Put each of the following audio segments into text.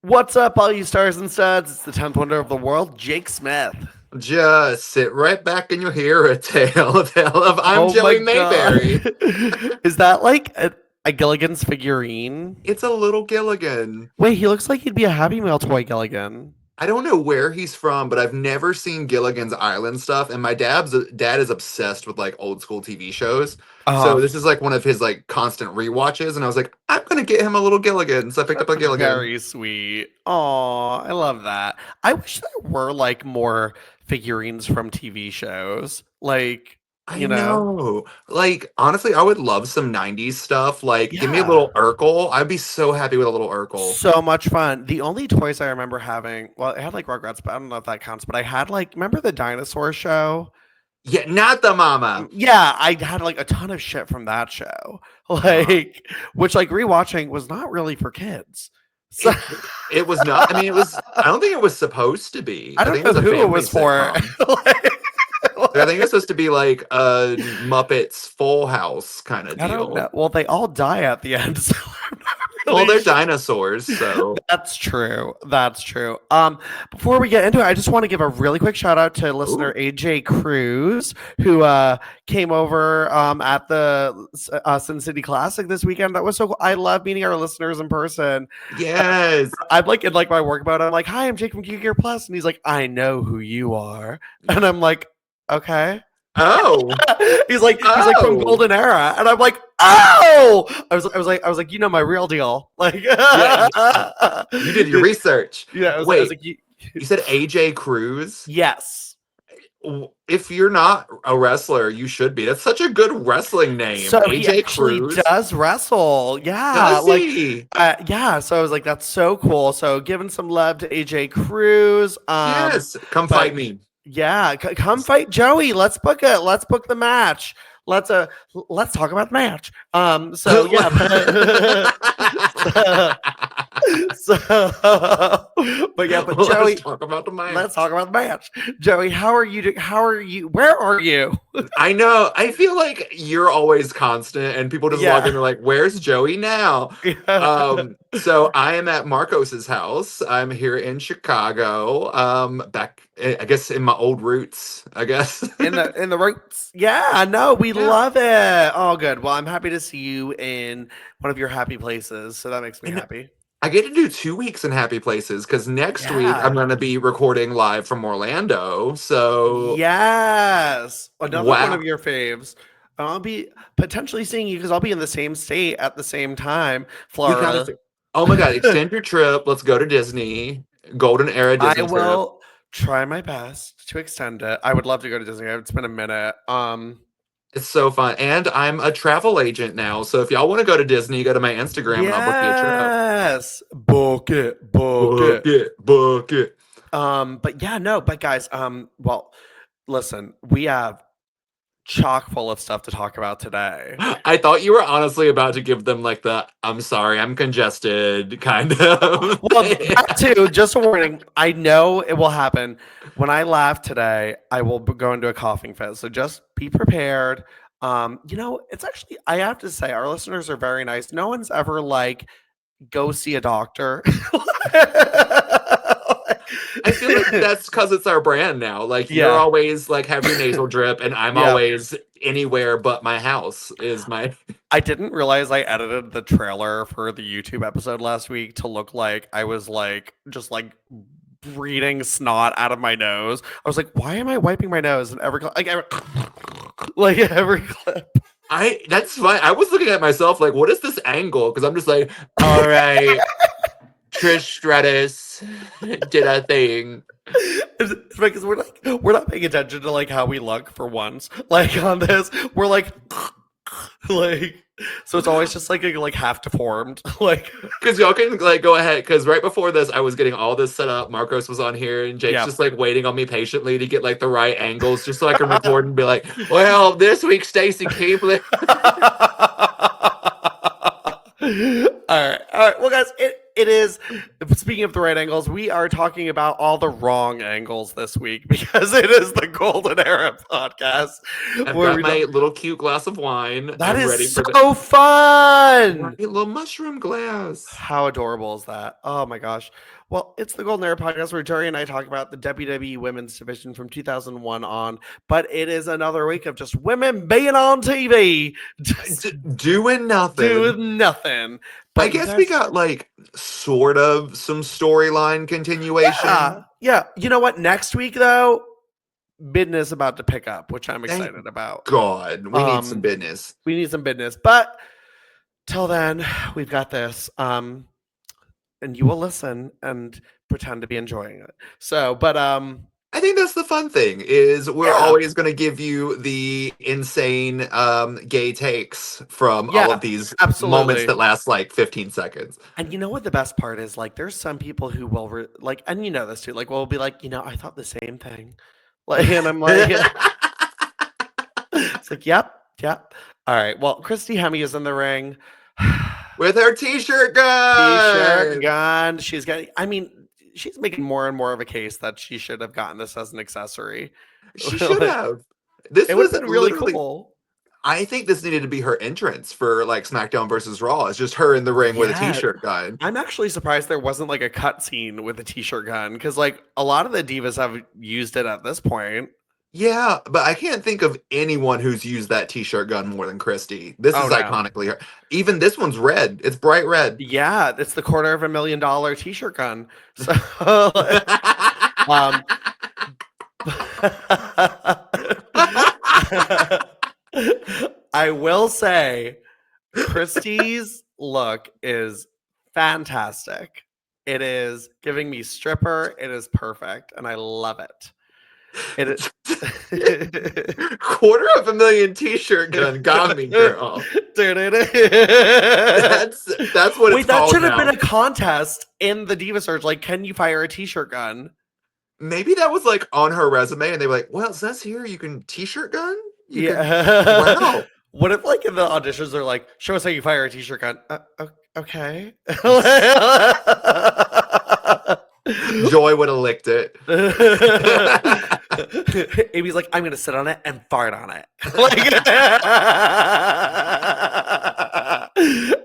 What's up, all you stars and studs? It's the 10th wonder of the world, Jake Smith. Just sit right back and you'll hear a tale of I'm Oh my Joey god. Mayberry. Is that like a Gilligan's figurine? It's a little Gilligan. Wait, he looks like he'd be a Happy Meal toy Gilligan. I don't know where he's from, but I've never seen Gilligan's Island stuff. And my dad is obsessed with like old school TV shows. So Uh-huh. this is like one of his like constant rewatches. And I was like, I'm gonna get him a little Gilligan. So I picked up a Gilligan. Very sweet. Oh, I love that. I wish there were like more figurines from TV shows. Like, I you know. know. Like, honestly, I would love some 90s stuff. Like, give me a Yeah. little Urkel. I'd be so happy with a little Urkel. So much fun. The only toys I remember having, well, I had like Rugrats, but I don't know if that counts. But I had like, remember the dinosaur show? Yeah, not the mama. Yeah, I had like a ton of shit from that show. Like, which like rewatching was not really for kids. So It was not. I mean, it was. I don't think it was supposed to be. I don't think know it was a who it family was for. sitcom. I think it's supposed to be like a Muppets Full House kind of I don't deal. know. Well, they all die at the end, so I'm not Well, really they're sure. dinosaurs, so That's true. That's true. Before we get into it, I just want to give a really quick shout out to listener Ooh. AJ Cruz, who came over at the Sin City Classic this weekend. That was so cool. I love meeting our listeners in person. yes. I'm like in like my work mode. I'm like, "Hi, I'm Jake from Geek Gear Plus," and he's like, "I know who you are," and I'm like, "Okay." Oh, he's like from oh, Golden Era, and I'm like, "Oh!" I was like, you know my real deal. Like, yeah. You did your research. yeah. I was Wait, like, you said AJ Cruz? yes. If you're not a wrestler, you should be. That's such a good wrestling name, So he AJ actually Cruz. does wrestle. Yeah, Does like, he? yeah. So I was like, that's so cool. So giving some love to AJ Cruz. Yes. Come But fight me. yeah, come fight Joey. Let's book it. Let's book the match. Let's talk about the match. So yeah. But yeah, but Joey, Let's talk about the match. let's talk about the match. Joey, how are you? How are you? Where are you? I know. I feel like you're always constant, and people just Yeah. log in and they're like, "Where's Joey now?" So I am at Marcos's house. I'm here in Chicago. Back, I guess, in my old roots. I guess in the roots. Yeah, no, we Yeah. love it. Oh, good. Well, I'm happy to see you in one of your happy places, so that makes me And happy. I get to do 2 weeks in happy places because next week Yeah. I'm going to be recording live from Orlando. So Yes, another one wow. of your faves. I'll be potentially seeing you because I'll be in the same state at the same time, We gotta. Florida. Oh my god! Extend your trip. Let's go to Disney. Golden era I Disney trip. will try my best to extend it. I would love to go to Disney. It's been a minute. It's so fun. And I'm a travel agent now. So if y'all want to go to Disney, go to my Instagram and I'll book you a trip. Yes, book it, Book it. Book it. But yeah, no, but guys, well, listen, we have chock full of stuff to talk about today. I thought you were honestly about to give them like the I'm sorry, I'm congested kind of. Well, that too, just a warning. I know it will happen. When I laugh today, I will go into a coughing fit. So just be prepared. It's actually, I have to say, our listeners are very nice. No one's ever like, go see a doctor. I feel like that's because it's our brand now. Like Yeah. you're always like have your nasal drip, and I'm Yeah. always anywhere but my house is my. I didn't realize I edited the trailer for the YouTube episode last week to look like I was like just like breathing snot out of my nose. I was like, why am I wiping my nose? And like every clip. That's fine. I was looking at myself like, what is this angle? Because I'm just like, all right, Trish Stratus did a thing. It's because we're not paying attention to like how we look for once. Like on this, we're like so it's always just like half deformed. Like Because y'all can like go ahead. Because right before this, I was getting all this set up. Marcos was on here, and Jake's Yeah. just like waiting on me patiently to get like the right angles, just so I can record and be like, well, this week Stacy Keibler. All right. Well, guys, It is. Speaking of the right angles, we are talking about all the wrong angles this week because it is the Golden Era podcast. I've got my little cute glass of wine. That I'm is ready for so fun. right, little mushroom glass. How adorable is that? Oh my gosh. Well, it's the Golden Era podcast where Jory and I talk about the WWE Women's Division from 2001 on, but it is another week of just women being on TV. Doing nothing. Doing nothing. But I guess we got like sort of some storyline continuation. Yeah. You know what? Next week, though, business about to pick up, which I'm excited about. God, we need some business. We need some business. But till then, we've got this. And you will listen and pretend to be enjoying it. So, but I think that's the fun thing is we're always going to give you the insane gay takes from all of these moments that last like 15 seconds. And you know what the best part is? Like, there's some people who will like, and you know this too. Like, will be like, I thought the same thing. Like, and I'm like, it's like, yep. All right. Well, Christy Hemme is in the ring. With her t-shirt gun. She's getting, I mean, she's making more and more of a case that she should have gotten this as an accessory. She should have. It would have been really cool. I think this needed to be her entrance for like SmackDown versus Raw. It's just her in the ring with a t-shirt gun. I'm actually surprised there wasn't like a cut scene with a t-shirt gun because like a lot of the divas have used it at this point. Yeah, but I can't think of anyone who's used that t-shirt gun more than Christy. This is iconically her. Even this one's red. It's bright red. Yeah, it's the $250,000 t-shirt gun. So, I will say Christy's look is fantastic. It is giving me stripper. It is perfect, and I love it. It is $250,000 t-shirt gun got me, girl. That's what it's called. That should have been a contest in the Diva Search. Like, can you fire a t-shirt gun? Maybe that was like on her resume, and they were like, "Well, it says here you can t-shirt gun." Wow. What if, like, in the auditions, they're like, "Show us how you fire a t-shirt gun." Okay. Joy would have licked it. Amy's like, I'm gonna sit on it and fart on it.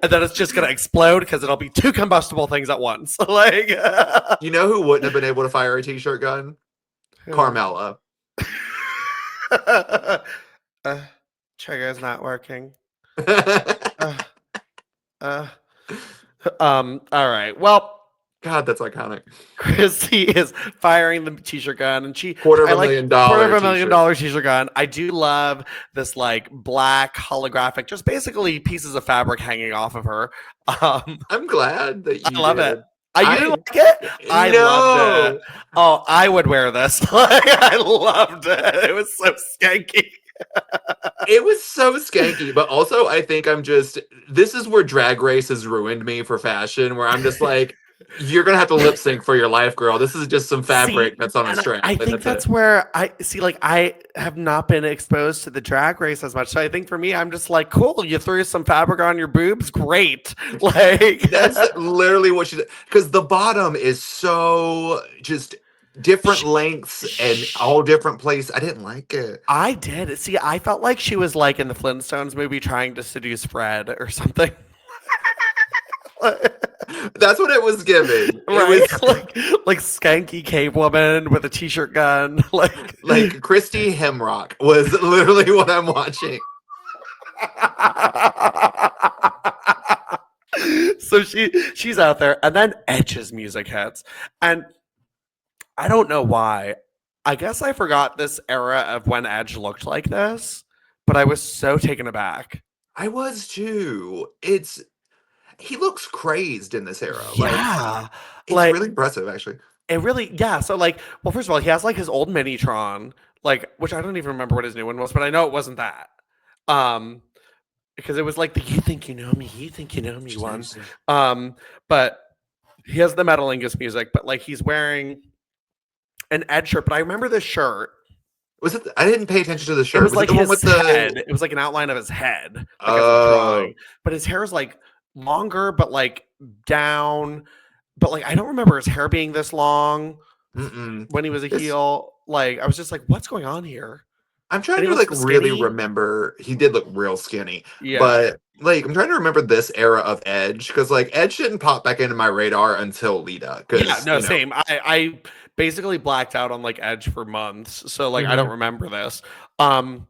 And then it's just gonna explode because it'll be two combustible things at once. You know who wouldn't have been able to fire a t-shirt gun? Carmella. Trigger's not working. All right. Well, God, that's iconic. Christy is firing the t-shirt gun, and $250,000 t-shirt gun. I do love this like black holographic, just basically pieces of fabric hanging off of her. I'm glad that you love did. it. You didn't like it? I loved it. Oh, I would wear this. I loved it. It was so skanky. It was so skanky, but also I think this is where Drag Race has ruined me for fashion, where I'm just like, you're gonna have to lip sync for your life, girl. This is just some fabric that's on a strand. I think that's where I see, like, I have not been exposed to the Drag Race as much. So I think for me, I'm just like, cool, you threw some fabric on your boobs, great. Like, that's literally what she did. Because the bottom is so just different lengths and all different places. I didn't like it. I did. See, I felt like she was like in the Flintstones movie trying to seduce Fred or something. That's what it was giving. Right? It was like skanky cave woman with a t-shirt gun. Like Christy Hemrock was literally what I'm watching. So she's out there, and then Edge's music hits, and I don't know why. I guess I forgot this era of when Edge looked like this, but I was so taken aback. I was too. He looks crazed in this era. Yeah. It's really impressive, actually. It really, yeah. So, like, well, first of all, he has, like, his old Minitron, like, which I don't even remember what his new one was, but I know it wasn't that. Because it was like the "you think you know me, you think you know me" one. But he has the Metalingus music, but, like, he's wearing an Edge shirt. But I remember this shirt. Was it? I didn't pay attention to the shirt. It was like his head. It was like an outline of his head. Like, but his hair is like longer, but like down. but like I don't remember his hair being this long Mm-mm. when he was a This heel. Like I was just like, what's going on here? I'm trying And he to was like really skinny. remember. He did look real skinny, Yeah. but like I'm trying to remember this era of Edge because like Edge didn't pop back into my radar until Lita Yeah, because no, same. I basically blacked out on like Edge for months. So like I don't Mhm. remember this. Um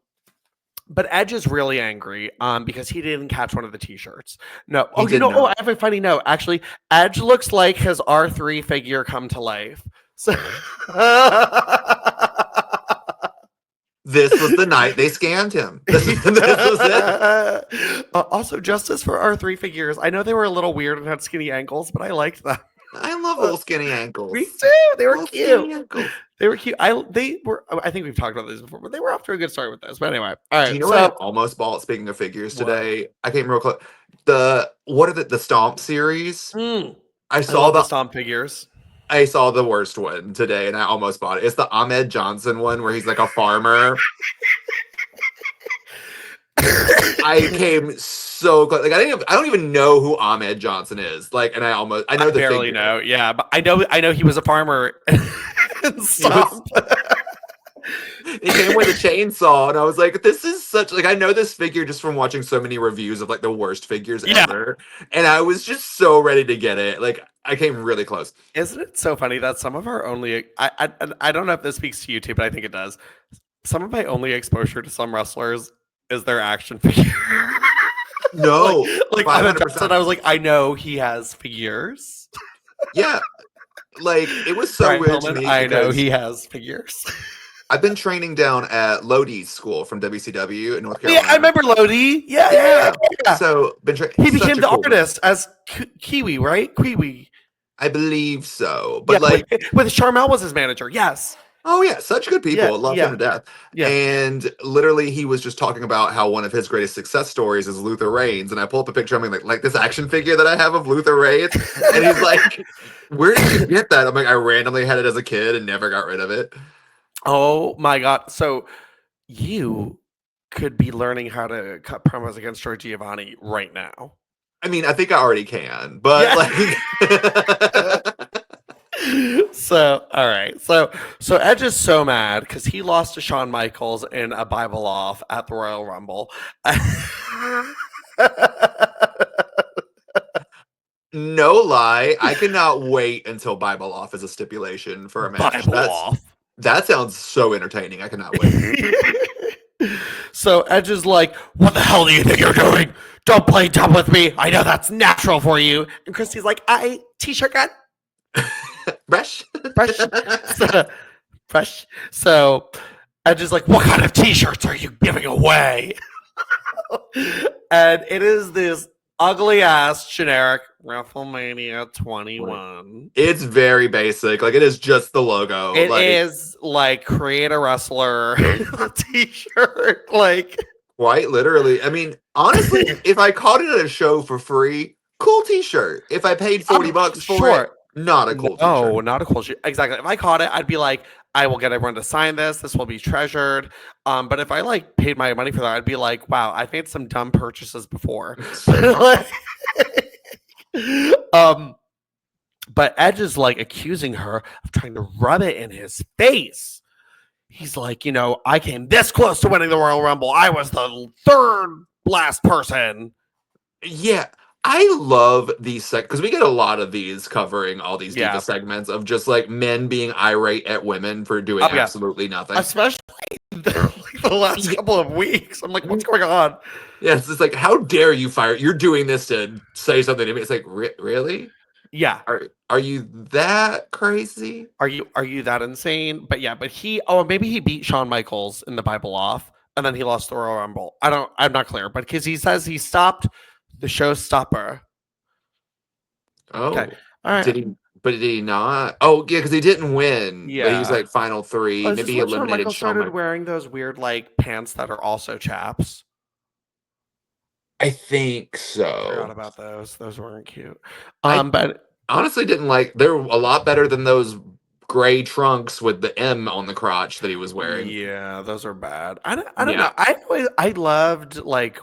but Edge is really angry because he didn't catch one of the t-shirts. No. He Oh, you did know, I not. have a funny note. Actually, Edge looks like his R3 figure come to life. So This was the night they scammed him. This was it. Also, justice for R3 figures. I know they were a little weird and had skinny ankles, but I liked them. I love little skinny ankles. Me too. They were Little cute. skinny ankles. They were cute. They were. I think we've talked about this before, but they were off to a good start with this. But anyway, all Do you right. know what I So almost bought? Speaking of figures what? today, I came real close. The Stomp series. Mm, I I saw love the the stomp figures. I saw the worst one today, and I almost bought it. It's the Ahmed Johnson one where he's like a farmer. I came so close. Like I don't even know who Ahmed Johnson is. Like, and I know I the barely figure. know. Yeah, but I know he was a farmer. And He was stomp. It came with a chainsaw, and I was like, "This is such like I know this figure just from watching so many reviews of like the worst figures Yeah. ever, and I was just so ready to get it. Like I came really close. Isn't it so funny that some of our only I don't know if this speaks to you too, but I think it does. Some of my only exposure to some wrestlers is their action figure. No, like five Ahmed hundred Johnson, percent. I was like, I know he has figures. Yeah, like it was so Brian weird to Pillman, me I know because he has figures. I've been training down at Lodi's school from WCW in North Yeah, I Carolina. remember Lodi. Yeah, Yeah. so been He such became a the cool. artist as Kiwi, right? Kiwi. I believe so, Yeah, but like with Charmel was his manager. Yes. oh yeah, such good Yeah, people. Love him yeah, to death. yeah. And literally, he was just talking about how one of his greatest success stories is Luther Reigns. And I pull up a picture of me like this action figure that I have of Luther Reigns, and he's like, "Where did you get that?" I'm like, "I randomly had it as a kid and never got rid of it." Oh my god! So you could be learning how to cut promos against Joy Giovanni right now. I mean, I think I already can, but Yeah. like, So all right, so Edge is so mad because he lost to Shawn Michaels in a Bible off at the Royal Rumble. no lie, I cannot wait until Bible off as a stipulation for a match. Bible off. That sounds so entertaining. I cannot wait. So Edge is like, "What the hell do you think you're doing? Don't play dumb with me. I know that's natural for you." And Christy's like, "I t-shirt gun, Fresh. fresh, fresh." So Edge is like, "What kind of t-shirts are you giving away?" And it is this ugly ass generic WrestleMania 21. It's very basic. Like it is just the logo. It like, is like create a wrestler t-shirt. Like quite literally. I mean, honestly, if I caught it at a show for free, cool t-shirt. If I paid $40 for it, not a cool No, t-shirt. not a cool shirt. Exactly. If I caught it, I'd be like, I will get everyone to sign this. This will be treasured. But if I like paid my money for that, I'd be like, wow, I've made some dumb purchases before. um, but Edge is like accusing her of trying to rub it in his face. He's like, I came this close to winning the Royal Rumble. I was the third last person. Yeah. I love these because we get a lot of these covering all these diva segments of just like men being irate at women for doing absolutely nothing. Especially the last couple of weeks. I'm like, what's going on? Yeah, it's just like, how dare you fire? You're doing this to say something to me. It's like, really? Yeah. Are you that crazy? Are you that insane? But yeah, but maybe he beat Shawn Michaels in the Bible off, and then he lost the Royal Rumble. I'm not clear, but because he says he stopped the showstopper. Oh, okay. All right. Did he not? Oh, yeah, because he didn't win. Yeah, but he was like final three. Maybe he eliminated Shawn started wearing those weird like pants that are also chaps. I think so. I forgot about those. Those weren't cute. But honestly didn't like. They're a lot better than those gray trunks with the M on the crotch that he was wearing. Yeah, those are bad. I don't know. I loved like.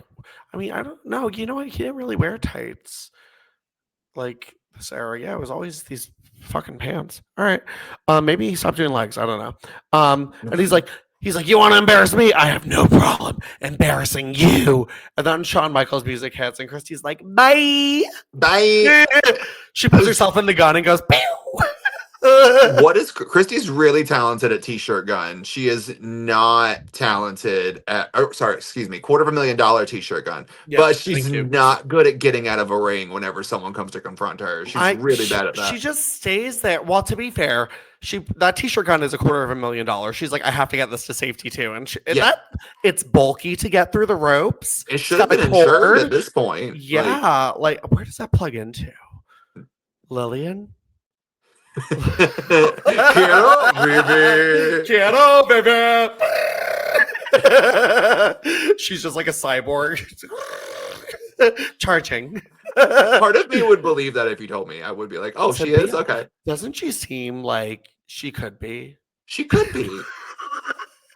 I mean, I don't know. You know what? He didn't really wear tights. Like Sarah, yeah, it was always these fucking pants. All right. Maybe he stopped doing legs. I don't know. And he's like, you want to embarrass me? I have no problem embarrassing you. And then Shawn Michaels music hits, and Christy's like, bye. Bye. She puts herself in the gun and goes, pew. What is Christy's really talented at t-shirt gun? She is not talented at, excuse me, $250,000 t-shirt gun. Yeah, but she's not good at getting out of a ring whenever someone comes to confront her. She's really bad at that. She just stays there. Well, to be fair, that t-shirt gun is $250,000. She's like, I have to get this to safety too, and it's bulky to get through the ropes. It should have been insured at this point. Yeah, like where does that plug into? Lillian. Quiero, baby. She's just like a cyborg charging. Part of me would believe that if you told me. I would be like, oh, she is? Okay. Doesn't she seem like she could be? She could be.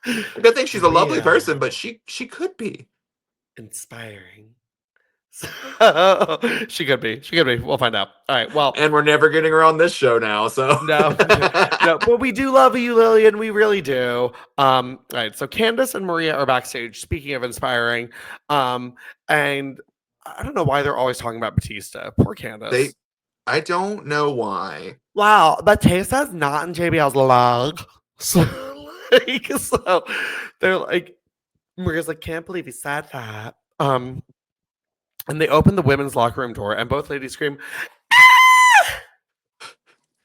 I think she's a lovely person, but she could be. Inspiring. She could be. We'll find out. All right. Well, and we're never getting her on this show now. So no. But we do love you, Lillian. We really do. All right. So Candice and Maria are backstage. Speaking of inspiring, and I don't know why they're always talking about Batista. Poor Candice. I don't know why. Wow, Batista's not in JBL's log. So they're like, Maria's like, can't believe he said that. And they open the women's locker room door, and both ladies scream,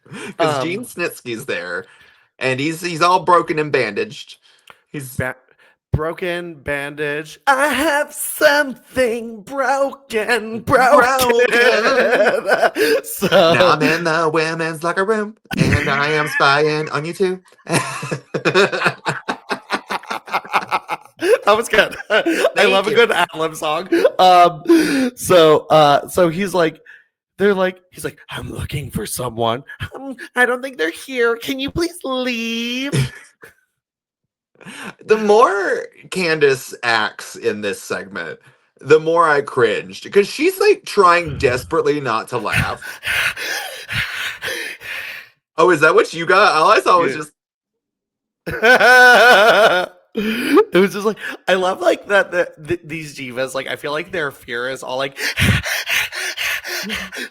because Gene Snitsky's there, and he's all broken and bandaged. He's broken, bandaged. I have something broken. So now I'm in the women's locker room, and I am spying on you too. That was good. I love a good ad-lib song. So he's like, he's like, I'm looking for someone. I don't think they're here. Can you please leave? The more Candice acts in this segment, the more I cringed, because she's like trying desperately not to laugh. Oh, is that what you got? All I saw was just. It was just like, I love like that these divas, like I feel like their fear is all like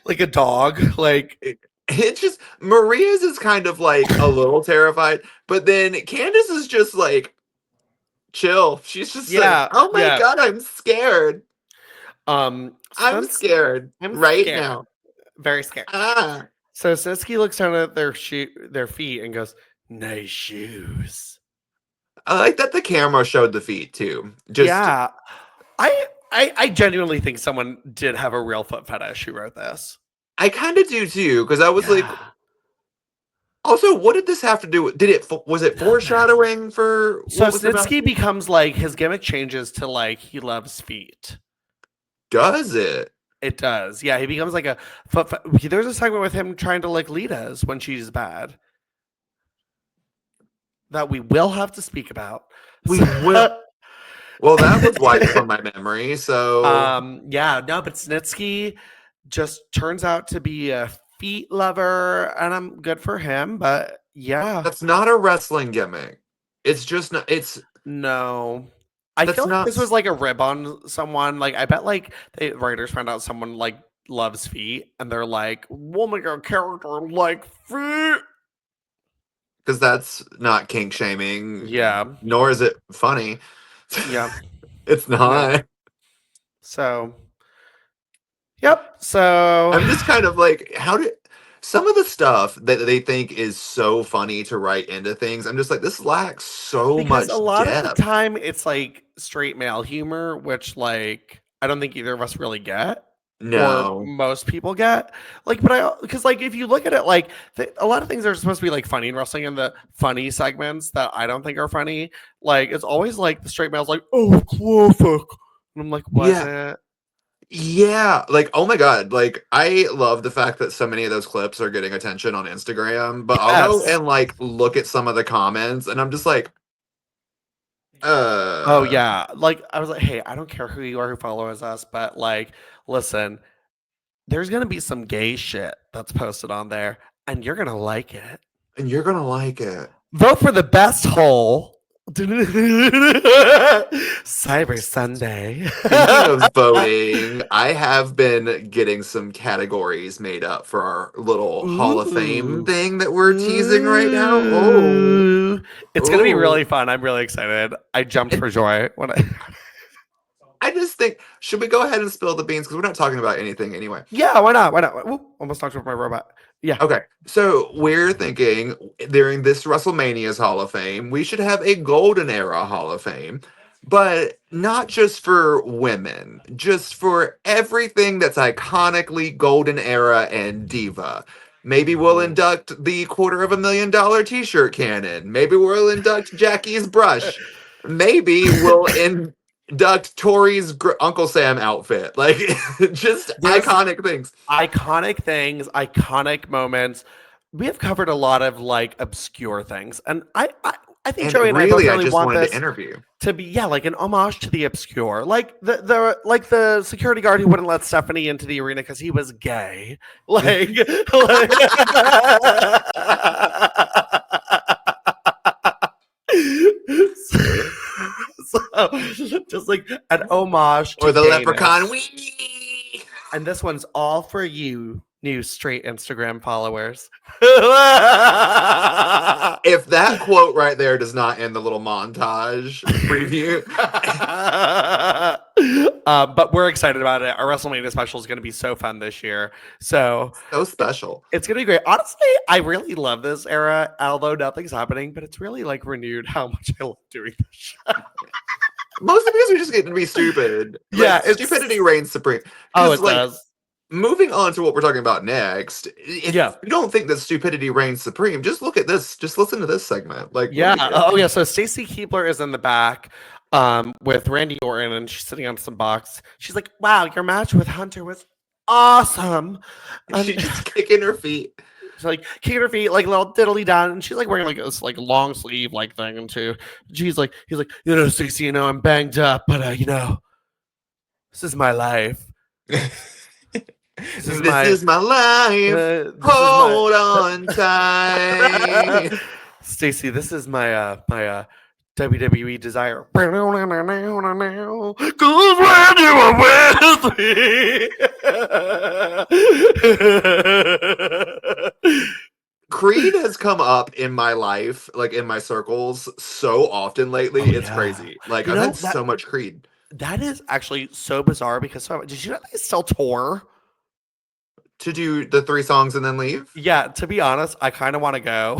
like a dog. Like it's just Maria's is kind of like a little terrified, but then Candice is just like chill. She's just like, oh my god, I'm scared. I'm scared now. Very scared. So Snitsky looks down at their feet and goes, nice shoes. I like that the camera showed the feet too. I genuinely think someone did have a real foot fetish who wrote this. I kind of do too, because I was like, also, what did this have to do with? Was it foreshadowing for? So Snitsky becomes like, his gimmick changes to like he loves feet. Does it? It does. Yeah, he becomes like a foot. There's a segment with him trying to like Lita's when she's bad. That we will have to speak about. We will. Well, that was wiped from my memory. So but Snitsky just turns out to be a feet lover, and I'm good for him. But yeah, that's not a wrestling gimmick. It's just not. It's no. I feel like this was like a rib on someone. Like I bet like the writers found out someone like loves feet, and they're like, we'll make a character like feet. Because that's not kink shaming. Yeah. Nor is it funny. Yeah. It's not. Yeah. So. Yep. So. I'm just kind of like, how did some of the stuff that they think is so funny to write into things, I'm just like, this lacks so much a lot depth. of the time it's like straight male humor, which like I don't think either of us really get. No, or most people get like, but because like if you look at it, like a lot of things are supposed to be like funny in wrestling, and the funny segments that I don't think are funny, like it's always like the straight male's like, oh, classic, and I'm like, was it? Yeah, like oh my god, like I love the fact that so many of those clips are getting attention on Instagram, but I'll go and like look at some of the comments, and I'm just like, oh yeah, like I was like, hey, I don't care who you are who follows us, but like, listen, there's gonna be some gay shit that's posted on there, and you're gonna like it. And you're gonna like it. Vote for the best hole. Cyber Sunday. Speaking of voting, I have been getting some categories made up for our little Hall of Fame thing that we're teasing right now. Oh, it's gonna be really fun. I'm really excited. I jumped for joy when I just think, should we go ahead and spill the beans? Because we're not talking about anything anyway. Yeah, why not? Why not? Ooh, almost knocked over my robot. Yeah. Okay, so we're thinking during this WrestleMania's Hall of Fame, we should have a Golden Era Hall of Fame, but not just for women, just for everything that's iconically Golden Era and Diva. Maybe we'll induct the $250,000 t-shirt cannon. Maybe we'll induct Jackie's brush. Maybe we'll induct Tori's Uncle Sam outfit. Like, just iconic things. Iconic things, iconic moments. We have covered a lot of like obscure things, and I think Joey and really, I both really want wanted this to interview to be like an homage to the obscure, like the security guard who wouldn't let Stephanie into the arena because he was gay, like so just like an homage to or the gayness. leprechaun. And this one's all for you, new straight Instagram followers. If that quote right there does not end the little montage preview. But we're excited about it. Our WrestleMania special is going to be so fun this year. So special. It's going to be great. Honestly, I really love this era, although nothing's happening, but it's really like renewed how much I love doing this show. Mostly because we're just getting to be stupid. Yeah, stupidity reigns supreme. Oh, it does. Moving on to what we're talking about next. If you don't think that stupidity reigns supreme, just look at this. Just listen to this segment. Like, yeah. So Stacy Keibler is in the back with Randy Orton, and she's sitting on some box. She's like, "Wow, your match with Hunter was awesome." She's just kicking her feet. She's like kicking her feet, like a little diddly down, and she's like wearing like this like long sleeve like thing, and too. He's like, Stacy, I'm banged up, but this is my life. This is my life. Hold on tight. Stacy, this is my my WWE desire. Cause when you were with me. Creed has come up in my life, like in my circles, so often lately. It's crazy. Like, I've had so much Creed. That is actually so bizarre because did you know they still tour? To do the 3 songs and then leave? Yeah, to be honest, I kind of want to go.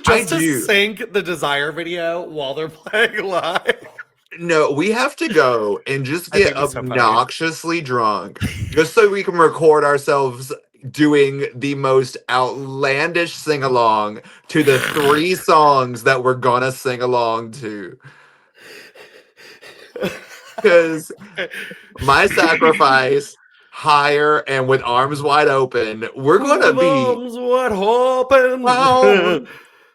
Just to sync the Desire video while they're playing live. No, we have to go and just get obnoxiously drunk just so we can record ourselves doing the most outlandish sing-along to the 3 songs that we're gonna sing along to. Because my sacrifice... higher and with arms wide open, we're gonna be arms wide open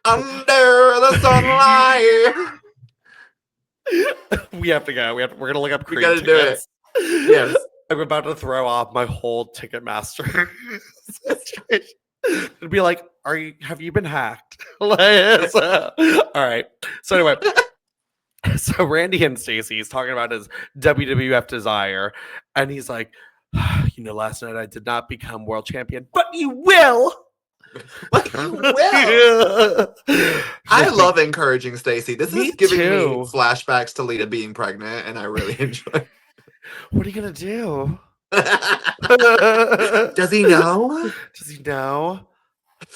under the sunlight. We have to go. We're gonna look up Creed. We gotta tickets. do it. Yes, I'm about to throw off my whole Ticketmaster situation. It'd be like, have you been hacked? All right. So anyway. So Randy and Stacy, he's talking about his WWF desire, and he's like, last night I did not become world champion, but you will. But you will. I love encouraging Stacy. This is giving me flashbacks to Lita being pregnant, and I really enjoy it. What are you gonna do? Does he know? Does he know?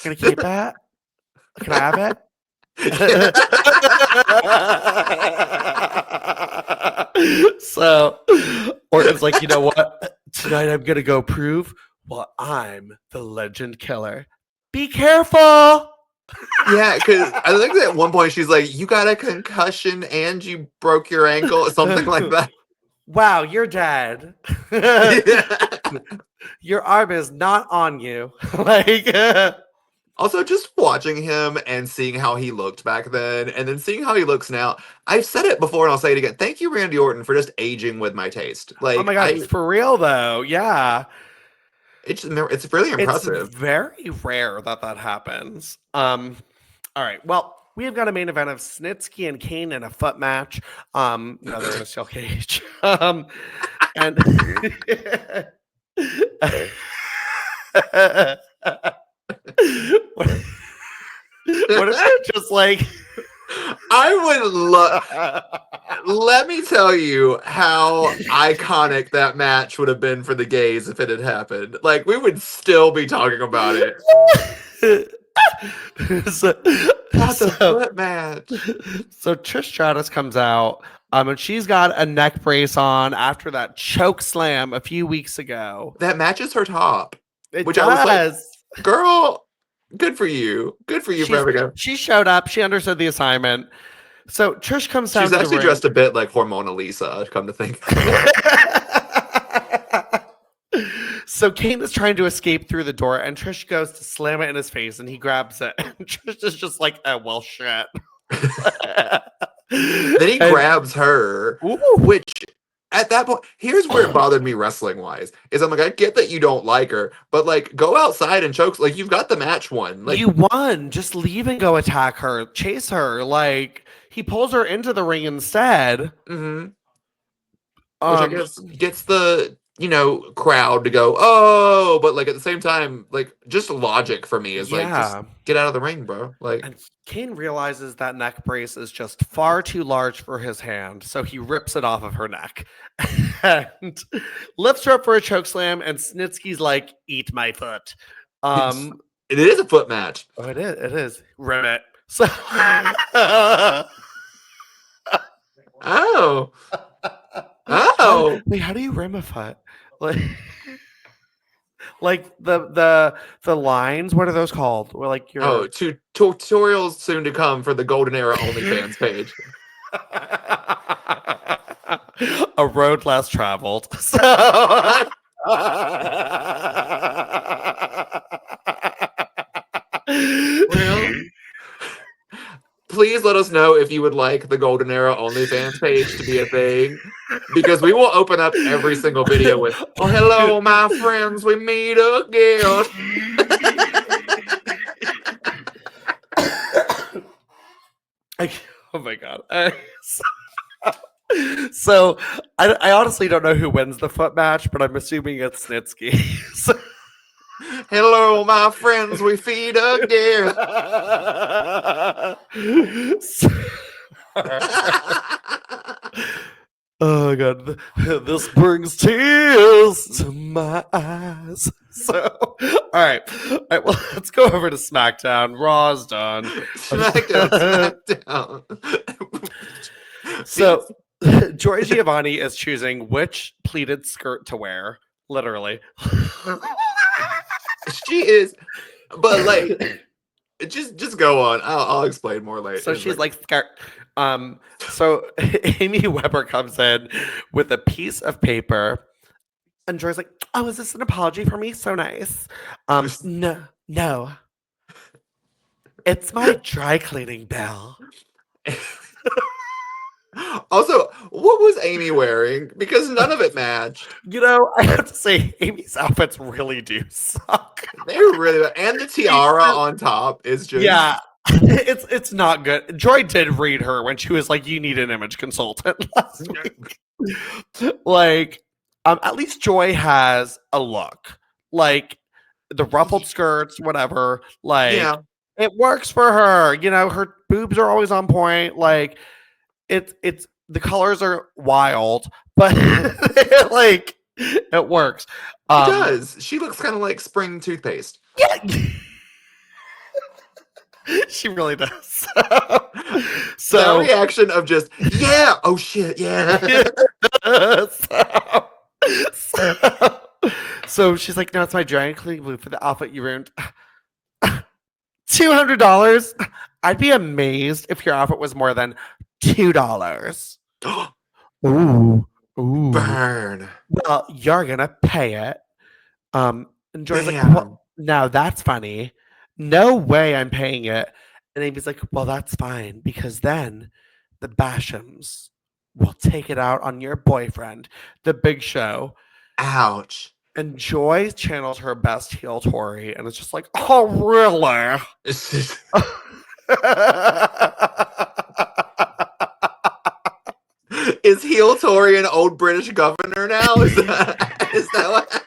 Gonna keep it? Can I have it? So Orton's like, you know what? Tonight I'm gonna go prove I'm the legend killer. Be careful. Yeah, because I think that at one point she's like, you got a concussion and you broke your ankle, something like that. Wow, you're dead. Your arm is not on you. Also, just watching him and seeing how he looked back then and then seeing how he looks now. I've said it before and I'll say it again. Thank you, Randy Orton, for just aging with my taste. Like, oh my God, for real though. Yeah. It's really impressive. It's very rare that happens. All right. Well, we have got a main event of Snitsky and Kane in a foot match. No, they're in a steel cage. And what if they're just like I would love. Let me tell you how iconic that match would have been for the gays if it had happened. Like, we would still be talking about it. Foot match. So Trish Stratus comes out, and she's got a neck brace on after that choke slam a few weeks ago. That matches her top. It which does. I was like, girl, good for you. Good for you for everything. She showed up. She understood the assignment. So Trish comes down. She's actually dressed a bit like Hormona Lisa, come to think. So Kane is trying to escape through the door, and Trish goes to slam it in his face, and he grabs it. And Trish is just like, oh, well, shit. Then he grabs her, which at that point, here's where it bothered me wrestling wise. Is I'm like, I get that you don't like her, but like, go outside and choke. Like, you've got the match won. Like, you won. Just leave and go attack her, chase her. Like, he pulls her into the ring instead. Mm-hmm. Which I guess gets the crowd to go, oh, but like at the same time, like, just logic for me is like, just get out of the ring, bro. Like, and Kane realizes that neck brace is just far too large for his hand, so he rips it off of her neck and lifts her up for a choke slam. And Snitsky's like, "Eat my foot." It is a foot match. Oh, it is. It is. Rim it. So. Oh. Wait, how do you rim a foot? Like the lines, what are those called? Or like your tutorials soon to come for the Golden Era OnlyFans page. A road less traveled. So well, please let us know if you would like the Golden Era OnlyFans page to be a thing, because we will open up every single video with, "Oh, hello, my friends, we meet again." Oh my god. So I honestly don't know who wins the foot match, but I'm assuming it's Snitsky. So, hello, my friends, we feed again. Oh god, this brings tears to my eyes. So, all right, well, let's go over to SmackDown. Raw's done. SmackDown. So, Joy Giovanni is choosing which pleated skirt to wear. Literally, she is, but like, just go on. I'll explain more later. So she's like skirt. So Amy Weber comes in with a piece of paper, and Joy's like, "Oh, is this an apology for me? So nice." No, it's my dry cleaning bill. Also, what was Amy wearing? Because none of it matched. I have to say, Amy's outfits really do suck. They're really bad. And the tiara on top is just... Yeah, it's not good. Joy did read her when she was like, "You need an image consultant" last week. Like, at least Joy has a look. Like, the ruffled skirts, whatever. Like, it works for her. Her boobs are always on point. Like, it's the colors are wild, but like, it works. It does. She looks kind of like spring toothpaste. Yeah. She really does. So the reaction of just, yeah, oh shit, yeah. So she's like, "No, it's my dry cleaning blue for the outfit you ruined." $200. I'd be amazed if your outfit was more than $2. Ooh. Burn. Well, you're gonna pay it. And Joy's like, "Well, now that's funny. No way I'm paying it." And Amy's like, "Well, that's fine, because then the Bashams will take it out on your boyfriend, the Big Show." Ouch. And Joy channels her best heel Tori, and it's just like, oh, really? Is heel Tory an old British governor now? Is that what?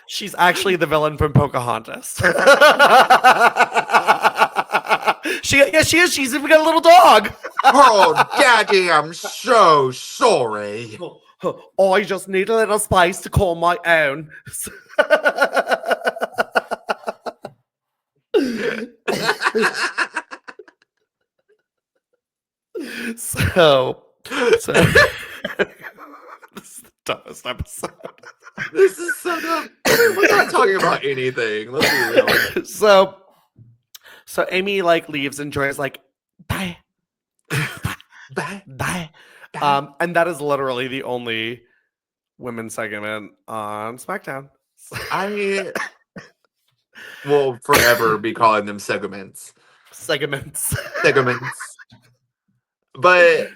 She's actually the villain from Pocahontas. She is. She's even got a little dog. Oh, Daddy, I'm so sorry. I just need a little space to call my own. So this is the dumbest episode. This is so dumb. We're not talking about anything. Let's be real. So Amy like leaves and Joy is like, bye. Bye. And that is literally the only women's segment on SmackDown. I will forever be calling them segments. But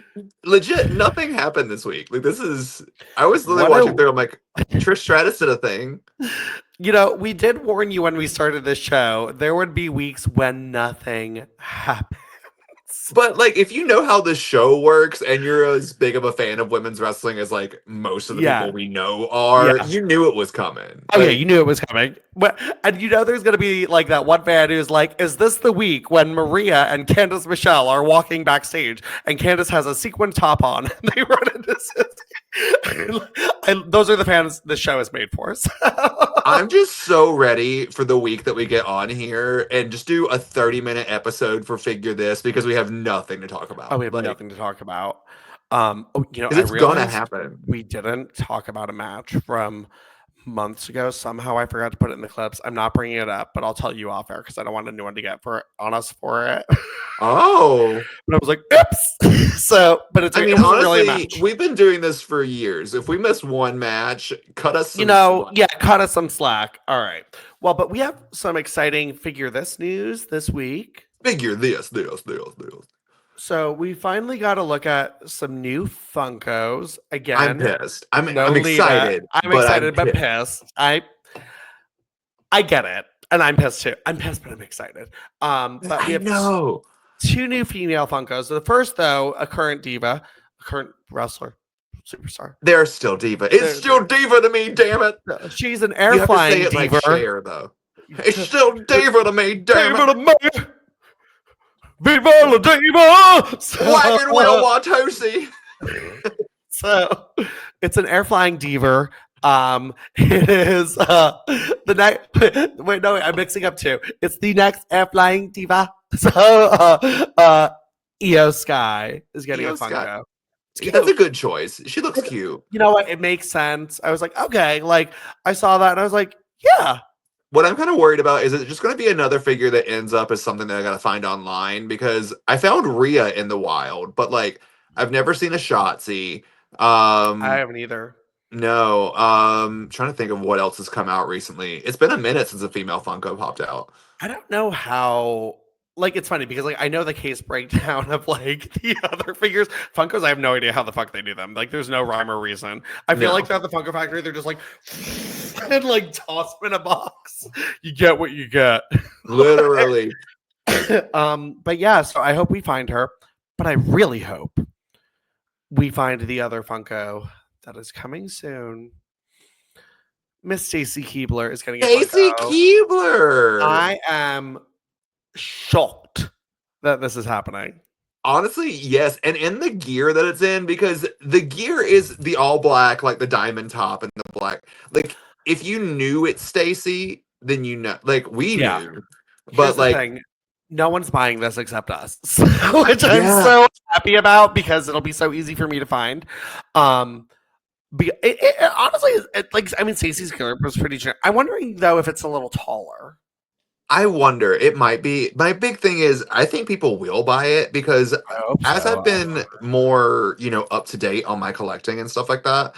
legit, nothing happened this week. Like I was literally watching through. I'm like, Trish Stratus did a thing. You know, we did warn you when we started this show. There would be weeks when nothing happened. But like, if you know how the show works and you're as big of a fan of women's wrestling as like most of the people we know are, you knew it was coming. Oh yeah, you knew it was coming. And you know there's going to be like that one fan who's like, is this the week when Maria and Candice Michelle are walking backstage and Candice has a sequin top on and they run into and those are the fans this show is made for. So. I'm just so ready for the week that we get on here and just do a 30-minute episode for Figure This because we have nothing to talk about. Oh, we have nothing to talk about. You know, it's gonna happen. We didn't talk about a match from months ago. Somehow I forgot to put it in the clips. I'm not bringing it up, but I'll tell you off air because I don't want anyone to get on us for it. Oh, but I was like, oops. So, but it's. I mean, honestly, really a match. We've been doing this for years. If we miss one match, cut us. Cut us some slack. All right. Well, but we have some exciting Figure This news this week. Figure this. So we finally got to look at some new Funkos again. I'm pissed. I'm excited. I'm excited, but pissed. I get it, and I'm pissed too. I'm pissed, but I'm excited. But we have two new female Funkos. So the first, though, a current diva, a current wrestler, superstar. They're still diva. It's still diva to me. Damn it. She's an air flying diva. Like Cher, though. It's still diva to me. Damn it. Viva la diva! Wagon wheel Watosi. So it's an air flying diva. It is the next. Wait, no, I'm mixing up two. It's the next air flying diva. So Io Sky is getting a Funko. That's a good choice. She looks cute. You know what? It makes sense. I was like, okay, like I saw that and I was like, yeah. What I'm kind of worried about is it just going to be another figure that ends up as something that I got to find online because I found Rhea in the wild, but like I've never seen a Shotzi. I haven't either. No. Trying to think of what else has come out recently. It's been a minute since a female Funko popped out. I don't know how. Like, it's funny because, like, I know the case breakdown of, like, the other figures. Funkos, I have no idea how the fuck they do them. Like, there's no rhyme or reason. I feel like throughout the Funko factory, they're just, like, and, like, toss them in a box. You get what you get. Literally. But, yeah, so I hope we find her. But I really hope we find the other Funko that is coming soon. Miss Stacy Keibler is going to get Stacy Keibler! I am shocked that this is happening. Honestly, yes. And in the gear that it's in, because the gear is the all black, like the diamond top and the black. Like, if you knew it's Stacy, then you know. Like, we knew. But, here's like, the thing. No one's buying this except us. Which I'm so happy about because it'll be so easy for me to find. Honestly, like, I mean, Stacy's gear was pretty generic. I'm wondering, though, if it's a little taller. I wonder. It might be. My big thing is I think people will buy it because as I've been more, up to date on my collecting and stuff like that,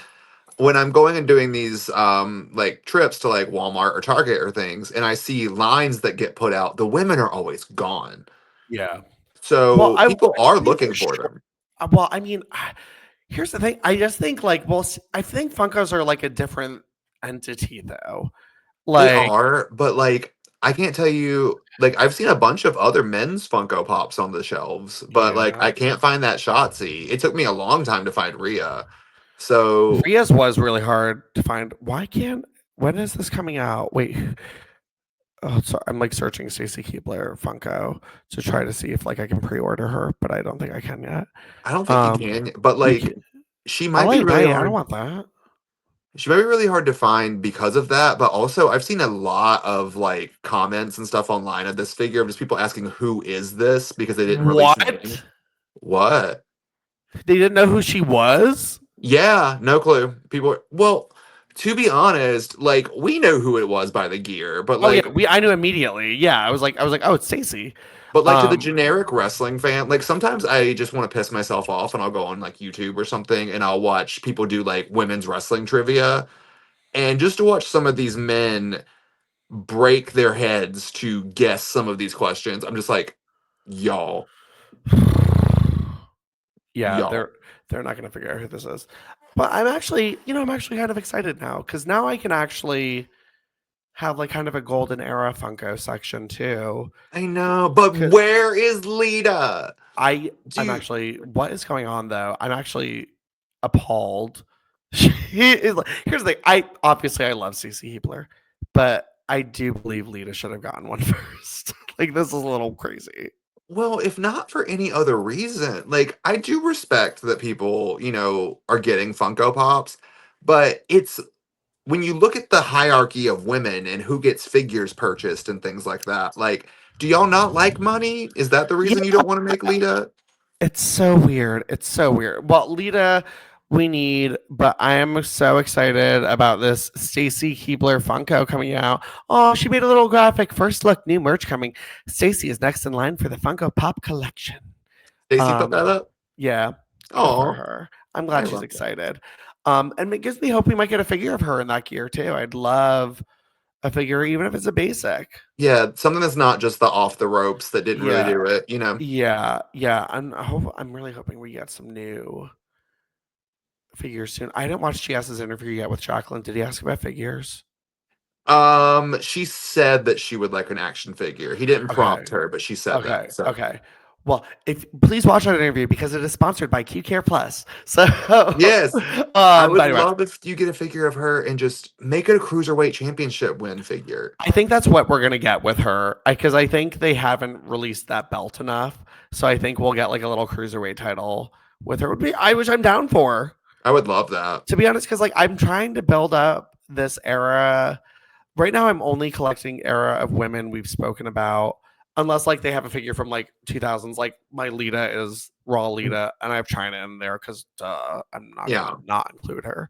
when I'm going and doing these like trips to like Walmart or Target or things, and I see lines that get put out, the women are always gone. Yeah. So people are looking for them. Well, I mean, here's the thing. I just think I think Funkos are like a different entity, though. They Like, are, but like I can't tell you. Like I've seen a bunch of other men's Funko Pops on the shelves, but like yeah, I can't find that Shotzi. It took me a long time to find Rhea. So Ria's was really hard to find. Why can't? When is this coming out? Wait. Oh, sorry. I'm like searching Stacy Keibler Funko to try to see if like I can pre-order her, but I don't think I can yet. I don't think you Um, can, but you like can, she might be LA really Knight. I don't hard. want that. She might be really hard to find because of that, but also I've seen a lot of like comments and stuff online of this figure of just people asking who is this because they didn't release a name. What? What? They didn't know who she was? Yeah, no clue. Well, to be honest, like we know who it was by the gear, Oh yeah, I knew immediately. Yeah, I was like, oh, it's Stacy. but like to the Um, generic wrestling fan, like sometimes I just want to piss myself off and I'll go on like YouTube or something and I'll watch people do like women's wrestling trivia. And just to watch some of these men break their heads to guess some of these questions, I'm just like, y'all, yeah, y'all. they're not gonna figure out who this is. But I'm actually kind of excited now because now I can actually have like kind of a golden era Funko section too. I know, but 'Cause where is Lita? I Do I'm you, actually what is going on though? I'm actually appalled. She is like, here's the thing. I love CC Heebler, but I do believe Lita should have gotten one first. Like this is a little crazy. well, if not for any other reason, like I do respect that people, are getting Funko Pops, but it's when you look at the hierarchy of women and who gets figures purchased and things like that, like, do y'all not like money? Is that the reason you Yeah, don't want to make Lita? it's so weird. It's so weird. Well, Lita, we need, but I am so excited about this Stacy Keibler Funko coming out. Oh, she made a little graphic. First look, new merch coming. Stacy is next in line for the Funko Pop collection. Stacy put Um, that up. yeah, good for Oh, her. I'm I glad she's love that. excited. And it gives me hope we might get a figure of her in that gear too. I'd love a figure, even if it's a basic. Yeah, something that's not just the off the ropes that didn't really Yeah, do it. yeah. I'm really hoping we get some new figures soon. I didn't watch GS's interview yet with Jacqueline. Did he ask about figures? She said that she would like an action figure. He didn't Okay. prompt her, but she said Okay. that. So Okay. Well, if please watch that interview because it is sponsored by Q Care Plus. So, yes, I would but anyway, love if you get a figure of her and just make it a cruiserweight championship win figure. I think that's what we're gonna get with her because I think they haven't released that belt enough. So I think we'll get like a little cruiserweight title with her. Would be which I'm down for. I would love that. To be honest, because like I'm trying to build up this era. Right now, I'm only collecting era of women we've spoken about, unless like they have a figure from like 2000s. Like my Lita is Raw Lita, and I have China in there because I'm not Yeah. gonna not include her.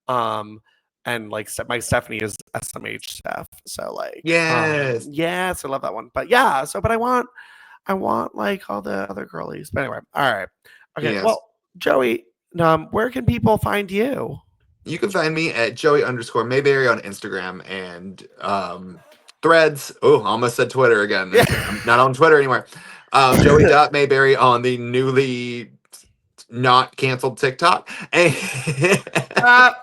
And like my Stephanie is SMH Steph, so like Yes. yes, I love that one. But yeah, but I want like all the other girlies. But anyway, all right, okay. Yes. Well, Joey, where can people find you? You can find me at Joey_Mayberry on Instagram and Threads. Oh, I almost said Twitter again. I'm not on Twitter anymore. Joey.Mayberry on the newly not canceled TikTok. Uh,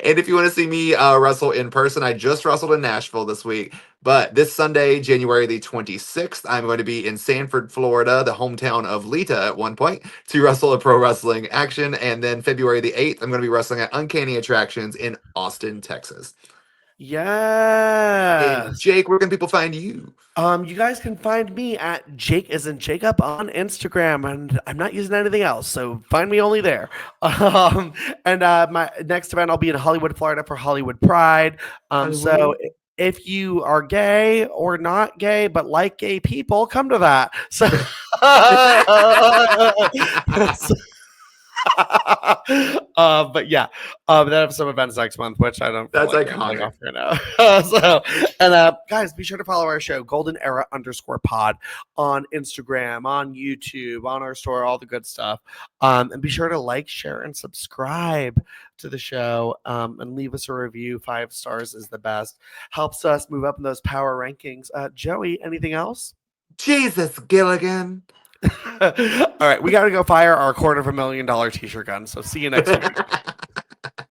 And if you want to see me wrestle in person, I just wrestled in Nashville this week. But this Sunday, January the 26th, I'm going to be in Sanford, Florida, the hometown of Lita at one point, to wrestle a pro wrestling action. And then February the 8th, I'm going to be wrestling at Uncanny Attractions in Austin, Texas. And yes. Jake, where can people find you? You guys can find me at Jake isn't Jacob on Instagram, and I'm not using anything else, so find me only there. And my next event, I'll be in Hollywood, Florida for Hollywood Pride. So if you are gay or not gay but like gay people, come to that. So, but yeah, then I have some events next month, which I don't feel That's like rambling iconic. off right now. Guys, be sure to follow our show, Golden Era _pod, on Instagram, on YouTube, on our store, all the good stuff. And be sure to like, share, and subscribe to the show. And leave us a review. 5 stars is the best. Helps us move up in those power rankings. Joey, anything else? Jesus, Gilligan. All right, we got to go fire our $250,000 t-shirt gun. So see you next week.